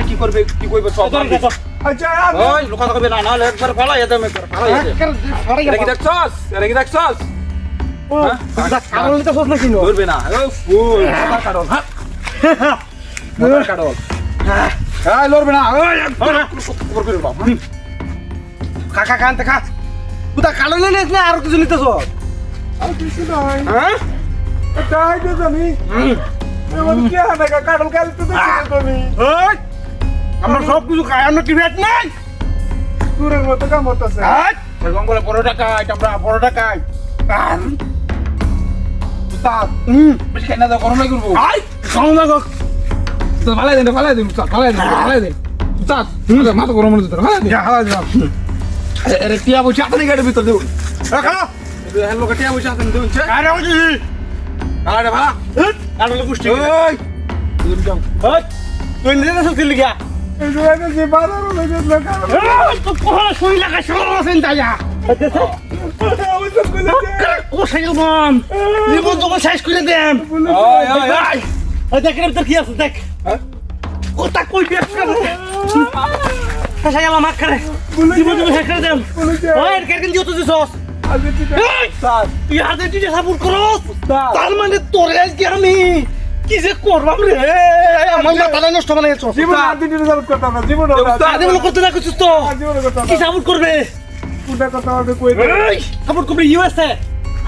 কি করবে কি করবে সব লোকা থাকবে না নাহলে একবার ফেলাই দেখছস কি দেখছস ধরবে না লড়বে না কাকা কানতে খা তুই কালো নিস না আর কিছু নিতেছ আমরা সব কিছু খাই আমরা কি ভেট নাই সুরের মতো কাম হতেছে বলে বড়টা খাই আমরা বড়টা খাই বেশি খাই না দাও গরম করবো ফালাই দিন ফালাই দিন ফালাই দিন মাথা গরম আরে টিয়া বসে আপনি গাড়ির ভিতর দেবো লোক টিয়া বসে আপনি দেবেন আরে ভাড়া আরে গোষ্ঠী তুই নিজে না সত্যি লিখা শেষ করে দেন দেখেন তোর কি আছে দেখ ওটা কই মাছ খারে জীবন শেষ করে দেন তুই হাতে তুই সাপোর্ট করো তার মানে তোর আজকে আমি কি যে করবাম রে আমার মাথা নষ্ট বানাইছো জীবন আর দিন সাপোর্ট করতাম না জীবন করতে না কিছু তো কি সাপোর্ট করবে কোনটা কথা হবে কই সাপোর্ট করবে ইউএসএ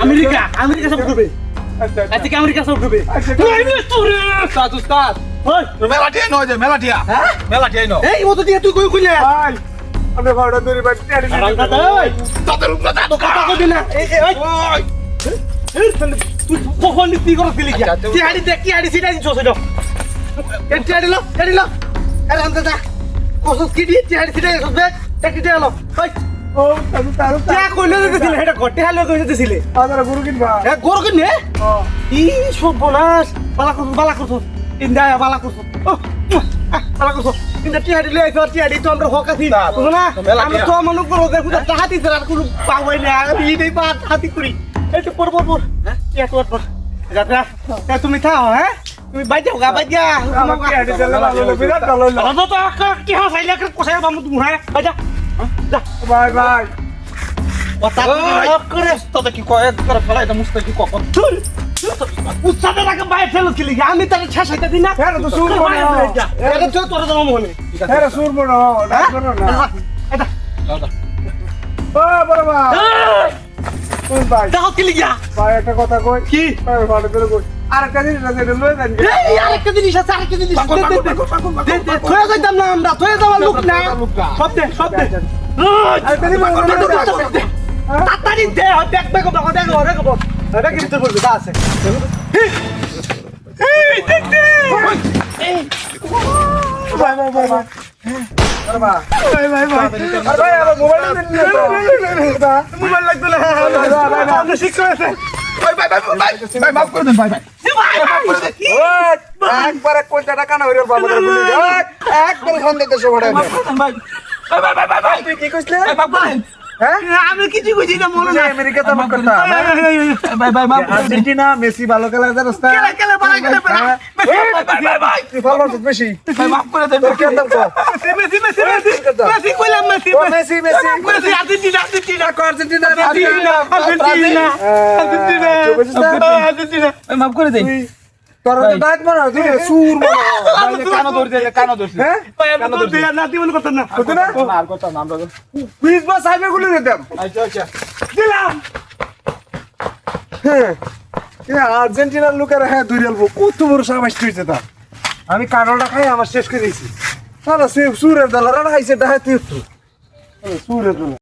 আমেরিকা সাপোর্ট করবে আচ্ছা আমেরিকা সাপোর্ট করবে উস্তাদ ওই মেলাটিয়া নয় যে মেলাটিয়া হ্যাঁ মেলাটিয়া নয় এই মত দিয়া তুই কই কইলে ভাই আমরা ভাড়া ধরে বাড়ি টেরি তোদের উপরে তো কথা কইবি না এই ওই তুই কখন তুই করছ দিলি কি হাড়ি দেখ কি হাড়ি সিটা দিছস এটা এটিলো আরে আনতে যা কসস কি দি হাড়ি সিটা দিছস দেখ এটি এলো ওই ও তারু কে কইলে দিছিল এটা ঘটে হালে কইতে দিছিলে আদারা গরু কিনবা গরু কিনে ই সব বোনাস বালা করছ ইন্দা বালা করছ বালা করছ ইন্দা টিয়াডি লই আইছো টিয়াডি তো আমরা হকাছি বুঝো না আমি তো মনে করো দেখো টাহাতি আর কোনো পাওয়াই না আমি এই পা হাতি করি এই তো পর হ্যাঁ টিয়া তো পর যাত্রা তুমি থাও হ্যাঁ তুমি বাইজা গা বাইজা টিয়াডি চলে ভালো বিরাট ভালো হলো তো কি হাসাইলা কোসাই বামু তুমি হ্যাঁ বাইজা যা বাই বাই কথা করে তো কি কয় করে ফলাই দা মুস্তাকি কখন উচ্চাদের আগে বাইরে ফেলো কি লিখে আমি তার ছেসাইতে দিই না হ্যাঁ তো সুর মনে এটা তো তোর জন্য মনে হ্যাঁ সুর মনে না করো না এটা ও বাবা কোন ভাই দাও কি লিখা ভাই একটা কথা কই কি ভাই ভালো করে কই আরেকটা জিনিস আছে এটা লই দেন এই আরেকটা জিনিস আছে আরেকটা জিনিস দে থয়ে যাইতাম না আমরা থয়ে যাওয়ার লোক না সব দে আরেকটা জিনিস তাড়াতাড়ি দে দেখ দেখো দেখো এটা কি ভিতর পড়বে তা আছে এই দেখ দে ভাই বাবা ভাই ভাই আমার মোবাইল লাগতো না আপনি শিখ করেছে ভাই মাফ করে দেন ভাই একবার কোনটা টাকা না হইরে বাবা বলে একবার সন্দেহ দেশ বড় ভাই তুই কি কইছলে মাফ করেন হ্যাঁ আমি কিছু কইছি না মনে না আমেরিকা তো মাফ করতা ভাই মাফ করে দেন আর্জেন্টিনা মেসি ভালো খেলা জানোস না কেলে ভাই তুই ভালো বেশি ভাই মাফ করে দেন তোর কি দাম কো মেসি কইলাম মেসি আর্জেন্টিনা ভাই মাফ করে দেন তোর তো ডাক মারা তুই সুর কানো ধরছি হ্যাঁ কানো ধরছি না দিবন কথা না কথা না আর কথা না আমরা 20 বাস আইবে গুলো দিতাম আচ্ছা দিলাম হ্যাঁ আর্জেন্টিনার লোকের হ্যাঁ দুইরালবো কত বড় সাবাস তুইছে তা আমি কানোটা খাই আমার শেষ করে দিয়েছি সারা সে সুরের দলারা খাইছে ডাহাতি সুরের দলা